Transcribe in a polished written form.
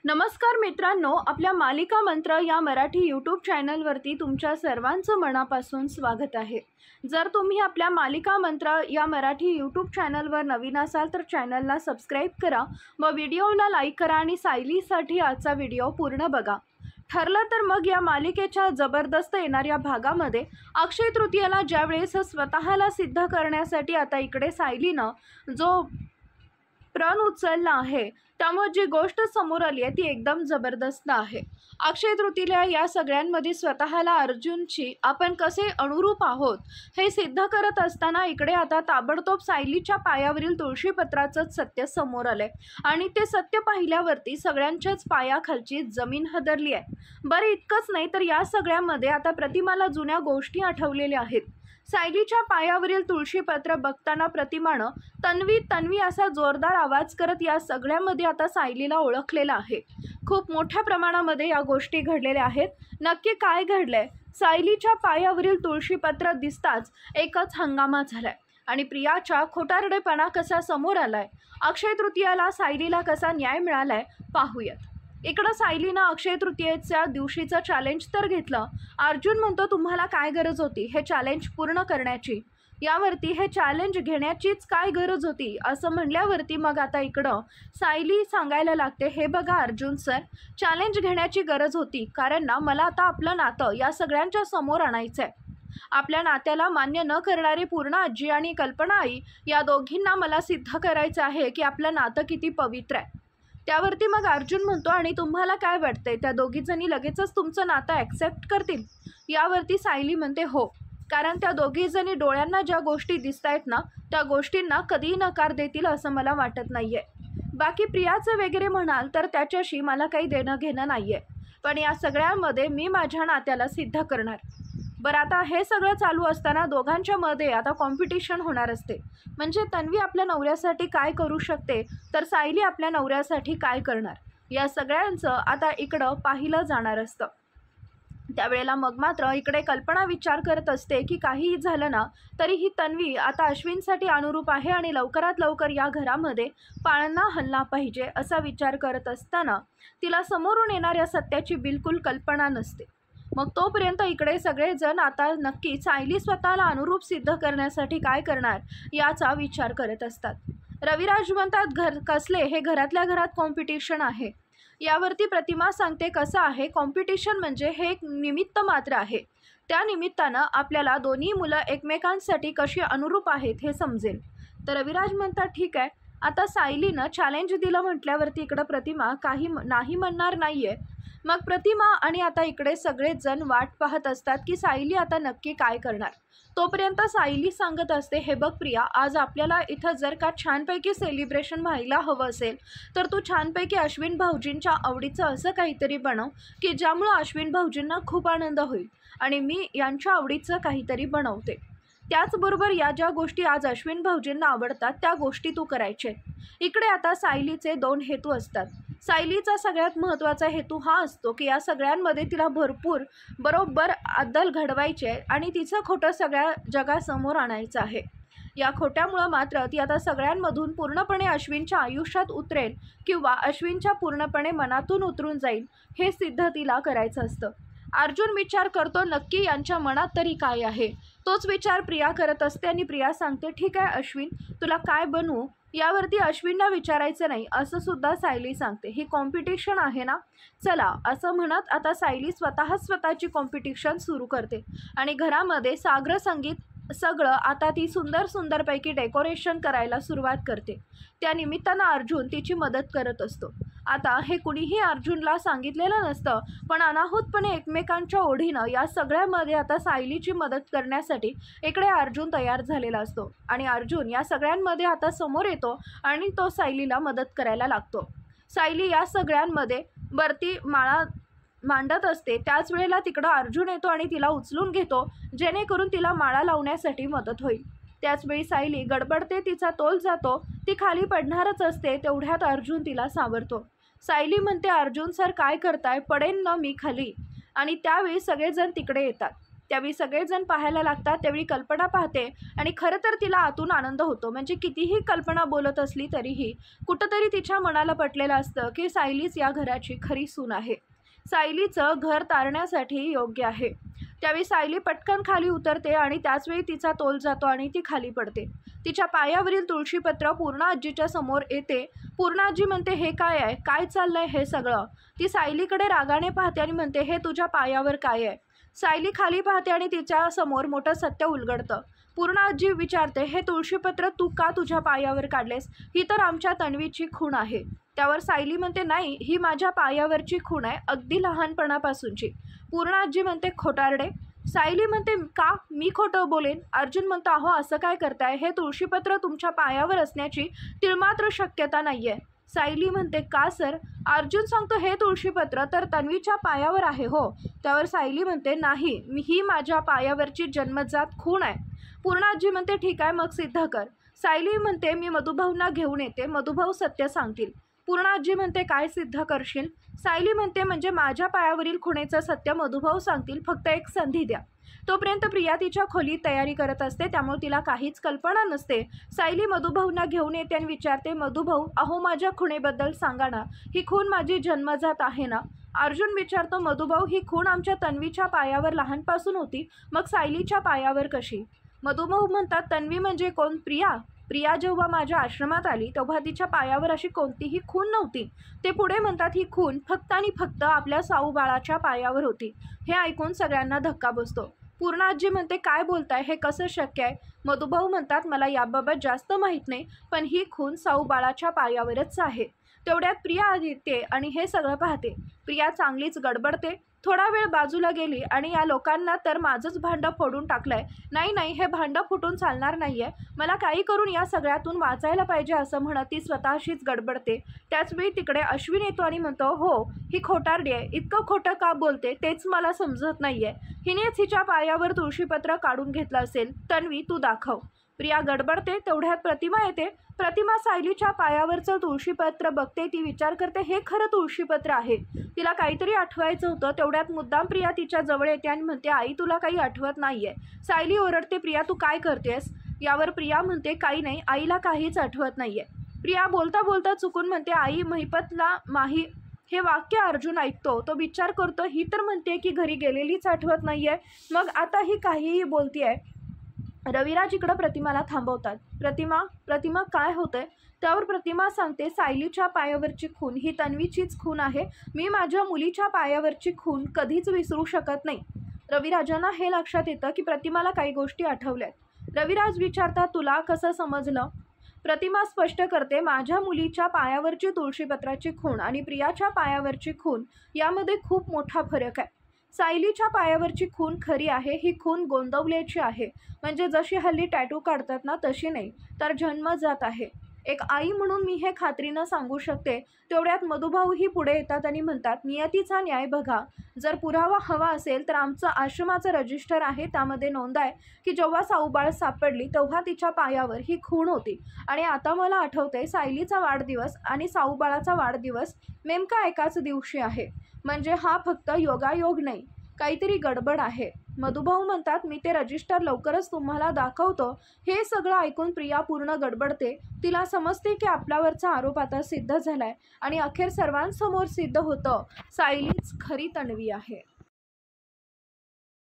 नमस्कार मित्रांनो, आपल्या मालिका मंत्र या मराठी यूट्यूब चॅनलवरती तुमच्या सर्वांचं मनापासून स्वागत आहे। जर तुम्ही आपल्या मालिका मंत्र या मराठी यूट्यूब चॅनलवर नवीन असाल तर चॅनलला सबस्क्राईब करा व व्हिडिओला लाईक करा आणि सायलीसाठी आजचा व्हिडिओ पूर्ण बघा। ठरलं तर मग या मालिकेच्या जबरदस्त येणाऱ्या भागामध्ये अक्षय तृतीयेला ज्यावेळेस स्वतःला सिद्ध करण्यासाठी आता इकडे सायलीनं जो प्रण उचलला आहे त्यामुळे जी गोष्ट समोर आली आहे ती एकदम जबरदस्त आहे। अक्षय तृतीयेला या सगळ्यांमध्ये स्वतःला अर्जुनची आपण कसे अनुरूप आहोत हे सिद्ध करत असताना इकडे आता ताबडतोब सायलीच्या पायावरील तुळशीपत्राचं सत्य समोर आलंय आणि ते सत्य पाहिल्यावरती सगळ्यांच्याच पायाखालची जमीन हदरली आहे। बरं इतकंच नाही तर या सगळ्यामध्ये आता प्रतिमाला जुन्या गोष्टी आठवलेल्या आहेत। सायलीच्या पायावरील तुळशीपत्र बघताना प्रतिमानं तन्वी तन्वी असा जोरदार आवाज करत या सगळ्यामध्ये आता सायलीला ओळखलेलं आहे। खूप मोठ्या प्रमाणामध्ये या गोष्टी घडलेल्या आहेत। नक्की काय घडलंय? सायलीच्या पायावरील तुळशीपत्र दिसताच एकच हंगामा झालाय आणि प्रियाचा खोटारडेपणा कसा समोर आलाय, अक्षय तृतीयाला सायलीला कसा न्याय मिळालाय पाहूयात। इकडं सायलीनं अक्षय तृतीयेच्या दिवशीचं चॅलेंज तर घेतलं। अर्जुन म्हणतो तुम्हाला काय गरज होती हे चॅलेंज पूर्ण करण्याची, यावरती हे चॅलेंज घेण्याचीच काय गरज होती असं म्हणल्यावरती मग आता इकडं सायली सांगायला लागते, हे बघा अर्जुन सर, चॅलेंज घेण्याची गरज होती कारण ना मला आता आपलं नातं या सगळ्यांच्या समोर आणायचं आहे। आपल्या नात्याला मान्य न करणारी पूर्ण आजी आणि कल्पना आई या दोघींना मला सिद्ध करायचं आहे की आपलं नातं किती पवित्र आहे। त्यावरती मग अर्जुन म्हणतो आणि तुम्हाला काय वाटतंय त्या दोघीजणी लगेचच तुमचं नातं ॲक्सेप्ट करतील? यावरती सायली म्हणते हो, कारण त्या दोघीजणी डोळ्यांना ज्या गोष्टी दिसत आहेत ना त्या गोष्टींना कधीही नकार देतील असं मला वाटत नाही आहे। बाकी प्रियाचं वगैरे म्हणाल तर त्याच्याशी मला काही देणं घेणं नाही आहे, पण या सगळ्यामध्ये मी माझ्या नात्याला सिद्ध करणार। बरं आता हे सगळं चालू असताना दोघांच्या मध्ये आता कॉम्पिटिशन होणार असते, म्हणजे तन्वी आपल्या नवऱ्यासाठी काय करू शकते तर सायली आपल्या नवऱ्यासाठी काय करणार या सगळ्यांचं आता इकडं पाहिलं जाणार असतं। त्यावेळेला मग मात्र इकडे कल्पना विचार करत असते की काहीही झालं ना तरी ही तन्वी आता अश्विनसाठी अनुरूप आहे आणि लवकरात लवकर या घरामध्ये पाळणा हलला पाहिजे असा विचार करत असताना तिला समोरून येणाऱ्या सत्याची बिलकुल कल्पना नसते। मग तोपर्यंत इकडे सगळेजण आता नक्की सायली स्वतःला अनुरूप सिद्ध करण्यासाठी काय करणार याचा विचार करत असतात। रविराज म्हणतात कसले हे घरातल्या घरात कॉम्पिटिशन आहे। यावरती प्रतिमा सांगते कसं आहे, कॉम्पिटिशन म्हणजे हे एक निमित्त मात्र आहे, त्या निमित्तानं आपल्याला दोन्ही मुलं एकमेकांसाठी कशी अनुरूप आहेत हे समजेल। तर रविराज म्हणतात ठीक आहे, आता सायलीनं चॅलेंज दिलं म्हटल्यावरती इकडं प्रतिमा काही नाही म्हणणार नाही आहे। मग प्रतिमा आणि आता इकडे सगळेच जण वाट पाहत असतात की सायली आता नक्की काय करणार। तोपर्यंत सायली सांगत असते, हे बघ प्रिया, आज आपल्याला इथं जर का छानपैकी सेलिब्रेशन व्हायला हवं असेल तर तू छानपैकी अश्विन भाऊजींच्या आवडीचं असं काहीतरी बनव की ज्यामुळं अश्विन भाऊजींना खूप आनंद होईल आणि मी यांच्या आवडीचं काहीतरी बनवते। त्याचबरोबर या ज्या गोष्टी आज अश्विन भाऊजींना आवडतात त्या गोष्टी तू करायचे। इकडे आता सायलीचे दोन हेतू असतात। सायलीचा सगळ्यात महत्त्वाचा हेतू हा असतो की या सगळ्यांमध्ये तिला बरोबर अद्दल घडवायची आहे आणि तिचं खोटं सगळ्या जगासमोर आणायचं आहे। या खोट्यामुळं मात्र ती आता सगळ्यांमधून पूर्णपणे अश्विनच्या आयुष्यात उतरेल किंवा अश्विनच्या पूर्णपणे मनातून उतरून जाईल हे सिद्ध तिला करायचं असतं। अर्जुन विचार करतो नक्की यांच्या मनात तरी काय आहे, तोच विचार प्रिया करत असते आणि प्रिया सांगते ठीक आहे अश्विन, तुला काय बनवू? यावरती अश्विनला विचारायचं नाही असं सुद्धा सायली सांगते। ही कॉम्पिटिशन आहे ना, चला असं म्हणत आता सायली स्वतःची कॉम्पिटिशन सुरू करते आणि घरामध्ये साग्र संगीत सगळं आता ती सुंदरपैकी डेकोरेशन करायला सुरुवात करते। त्या निमित्तानं अर्जुन तिची मदत करत असतो। आता हे कुणीही अर्जुनला सांगितलेलं नसतं, पण अनाहूतपणे एकमेकांच्या ओढीनं या सगळ्यामध्ये आता सायलीची मदत करण्यासाठी इकडे अर्जुन तयार झालेला असतो आणि अर्जुन या सगळ्यांमध्ये आता समोर येतो आणि तो सायलीला मदत करायला लागतो। सायली या सगळ्यांमध्ये वरती माळा मांडत असते, त्याच वेळेला तिकडं अर्जुन येतो आणि तिला उचलून घेतो जेणेकरून तिला माळा लावण्यासाठी मदत होईल। त्याचवेळी सायली गडबडते, तिचा तोल जातो, ती खाली पडणारच असते, तेवढ्यात अर्जुन तिला सावरतो। सायली म्हणते अर्जुन सर काय करताय, पडेन ना मी खाली, आणि त्यावेळी सगळेजण तिकडे येतात। त्यावेळी सगळेजण पाहायला लागतात। त्यावेळी कल्पना पाहते आणि खरं तर तिला आतून आनंद होतो। म्हणजे कितीही कल्पना बोलत असली तरीही कुठंतरी तिच्या मनाला पटलेलं असतं की सायलीच या घराची खरी सून आहे, सायलीचं घर तारण्यासाठी योग्य आहे। त्यावेळी सायली पटकन खाली उतरते आणि त्याचवेळी तिचा तोल जातो आणि ती खाली पडते। तिच्या पायावरील तुळशीपत्र पूर्णा आजीच्या समोर येते। पूर्णा आजी म्हणते, हे काय आहे, काय चाललंय हे सगळं? ती सायलीकडे रागाने पाहते आणि म्हणते, हे तुझ्या पायावर काय आहे? सायली खाली पाहते आणि तिच्या समोर मोठं सत्य उलगडतं। पूर्णा आजी विचारते, हे तुळशीपत्र तू का तुझ्या पायावर काढलेस? ही तर आमच्या तन्वीची खूण आहे। त्यावर सायली म्हणते, नाही, ही माझ्या पायावरची खूण आहे, अगदी लहानपणापासूनची। पूर्णा आजी म्हणते, खोटारडे। सायली म्हणते, का मी खोटं बोलेन? अर्जुन म्हणतो, अहो असं काय करताय? हे तुळशीपत्र तुमच्या पायावर असण्याची तिळमात्र शक्यता नाही आहे। सायली म्हणते, का सर? अर्जुन सांगतो, हे तुळशीपत्र तर तन्वीच्या पायावर आहे हो। त्यावर सायली म्हणते, नाही, ही माझ्या पायावरची जन्मजात खूण आहे। पूर्णा आजी म्हणते, ठीक आहे, मग सिद्ध कर। सायली म्हणते, मी मधुभाऊंना घेऊन येते, मधुभाऊ सत्य सांगतील। पूर्णा आजी म्हणते, काय सिद्ध करशील? सायली म्हणते, म्हणजे माझ्या पायावरील खुणेचं सत्य मधुभाऊ सांगतील, फक्त एक संधी द्या। तोपर्यंत प्रिया तिच्या खोलीत तयारी करत असते, त्यामुळे तिला काहीच कल्पना नसते। सायली मधुभाऊंना घेऊन येते आणि विचारते, मधुभाऊ, अहो माझ्या खुणेबद्दल सांगा ना, ही खूण माझी जन्मजात आहे ना? अर्जुन विचारतो, मधुभाऊ, ही खूण आमच्या तन्वीच्या पायावर लहानपासून होती, मग सायलीच्या पायावर कशी? मधुभाऊ म्हणतात, तन्वी म्हणजे कोण? प्रिया। प्रिया जेव्हा माझ्या आश्रमात आली तेव्हा तिच्या पायावर अशी कोणतीही खूण नव्हती। ते पुढे म्हणतात, ही खूण फक्त आणि फक्त आपल्या साऊबाळाच्या पायावर होती। हे ऐकून सगळ्यांना धक्का बसतो। पूर्णा आजी म्हणते, काय बोलताय, हे कसं शक्य आहे? मधुभाऊ म्हणतात, मला याबाबत जास्त माहीत नाही, पण ही खूण साऊबाळाच्या पायावरच आहे। तेवढ्यात प्रिया येते आणि हे सगळं पाहते। प्रिया चांगलीच गडबडते। थोडा वेळ बाजूला गेली आणि या लोकांना तर माझंच भांडं फोडून टाकलंय, नाही नाही, हे भांडं फुटून चालणार नाहीये, मला काही करून या सगळ्यातून वाचायला पाहिजे असं म्हणत ती स्वतःशीच गडबडते। त्याचवेळी तिकडे अश्विन येतो आणि म्हणतो, हो, ही खोटारडी आहे, इतकं खोटं का बोलते तेच मला समजत नाहीये, हिनेच हिच्या पायावर तुळशीपत्र काढून घेतलं असेल, तन्वी तू दाखव। प्रिया गडबडते। तेवढ्यात प्रतिमा येते। प्रतिमा सायलीच्या पायावरचं तुळशीपत्र बघते। ती विचार करते, हे खरं तुळशीपत्र आहे। तिला काहीतरी आठवायचं होतं। तेवढ्यात मुद्दाम प्रिया तिच्या जवळ येते आणि म्हणते, आई तुला काही आठवत नाहीये? सायली ओरडते, प्रिया तू काय करतेस? यावर प्रिया म्हणते, काही नाही, आईला काहीच आठवत नाहीये। प्रिया बोलता बोलता चुकून म्हणते, आई महिपतला माही। हे वाक्य अर्जुन ऐकतो। तो विचार करतो, ही तर म्हणते की घरी गेलेलीच आठवत नाहीये, मग आता ही काहीही बोलतीये। रविराज इकडं प्रतिमाला थांबवतात। प्रतिमा काय होतंय? त्यावर प्रतिमा सांगते, सायलीच्या पायावरची खूण ही तन्वीचीच खूण आहे, मी माझ्या मुलीच्या पायावरची खूण कधीच विसरू शकत नाही। रविराजांना हे लक्षात येतं की प्रतिमाला काही गोष्टी आठवल्यात। रविराज विचारतात, तुला कसं समजलं? प्रतिमा स्पष्ट करते, माझ्या मुलीच्या पायावरची तुळशीपत्राची खूण आणि प्रियाच्या पायावरची खूण यामध्ये खूप मोठा फरक आहे। सायलीच्या पायावरची खूण खरी आहे, ही खूण गोंदवल्याची आहे, म्हणजे जशी हल्ली टॅटू काढतात ना तशी नाही, तर जन्मजात आहे। एक आई म्हणून मी हे खात्रीनं सांगू शकते। तेवढ्यात मधुभाऊही पुढे येतात आणि म्हणतात, नियतीचा न्याय बघा, जर पुरावा हवा असेल तर आमचं आश्रमाचं रजिस्टर आहे, त्यामध्ये नोंद आहे की जेव्हा साऊबाळ सापडली तेव्हा तिच्या पायावर ही खूण होती। आणि आता मला आठवतंय, सायलीचा वाढदिवस आणि साऊबाळाचा वाढदिवस नेमका एकाच दिवशी आहे, म्हणजे हा फक्त योगायोग नाही, काहीतरी गडबड आहे। मधुभाऊ म्हणतात, मी ते रजिस्टर लवकरच तुम्हाला दाखवतो। हे सगळं ऐकून प्रिया पूर्ण गडबडते। तिला समजते की आपल्यावरचा आरोप आता सिद्ध झालाय आणि अखेर सर्वांसमोर सिद्ध होतं, सायलीच खरी तन्वी आहे।